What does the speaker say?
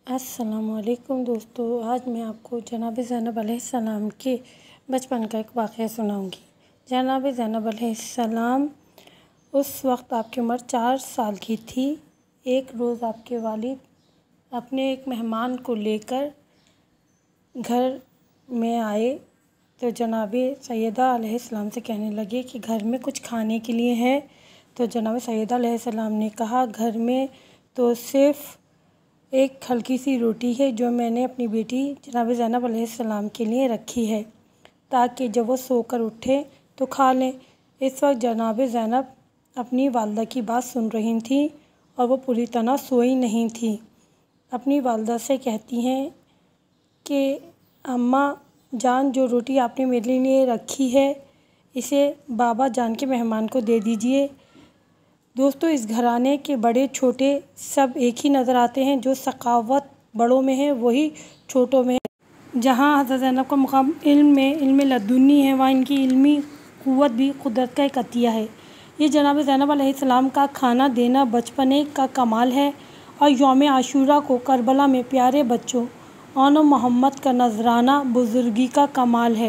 अस्सलामुअलैकुम दोस्तों, आज मैं आपको जनाब ज़ैनब अलैहिस्सलाम के बचपन का एक वाक़या सुनाऊंगी। जनाब ज़ैनब अलैहिस्सलाम उस वक्त आपकी उम्र 4 साल की थी। एक रोज़ आपके वालिद अपने एक मेहमान को लेकर घर में आए तो जनाब सैयदा अलैहिस्सलाम से कहने लगे कि घर में कुछ खाने के लिए है। तो जनाब सैयदा अलैहिस्सलाम ने कहा, घर में तो सिर्फ़ एक हल्की सी रोटी है जो मैंने अपनी बेटी जनाब ज़ैनब अलैहिस्सलाम के लिए रखी है ताकि जब वो सोकर उठे तो खा लें। इस वक्त जनाब ज़ैनब अपनी वालदा की बात सुन रही थी और वो पूरी तरह सोई नहीं थी। अपनी वालदा से कहती हैं कि अम्मा जान, जो रोटी आपने मेरे लिए रखी है इसे बाबा जान के मेहमान को दे दीजिए। दोस्तों, इस घराने के बड़े छोटे सब एक ही नज़र आते हैं। जो सखावत बड़ों में है वही छोटों में है। जहाँ हज़रत ज़ैनब का मुकाम इल्म लदुन्नी है, वहाँ इनकी इल्मी क़ुव्वत भी कुदरत का एक अतिया है। ये जनाब ज़ैनब अलैहिस्सलाम का खाना देना बचपने का कमाल है और यौम आशूरा को करबला में प्यारे बच्चों आन मोहम्मद का नजराना बुजुर्गी का कमाल है।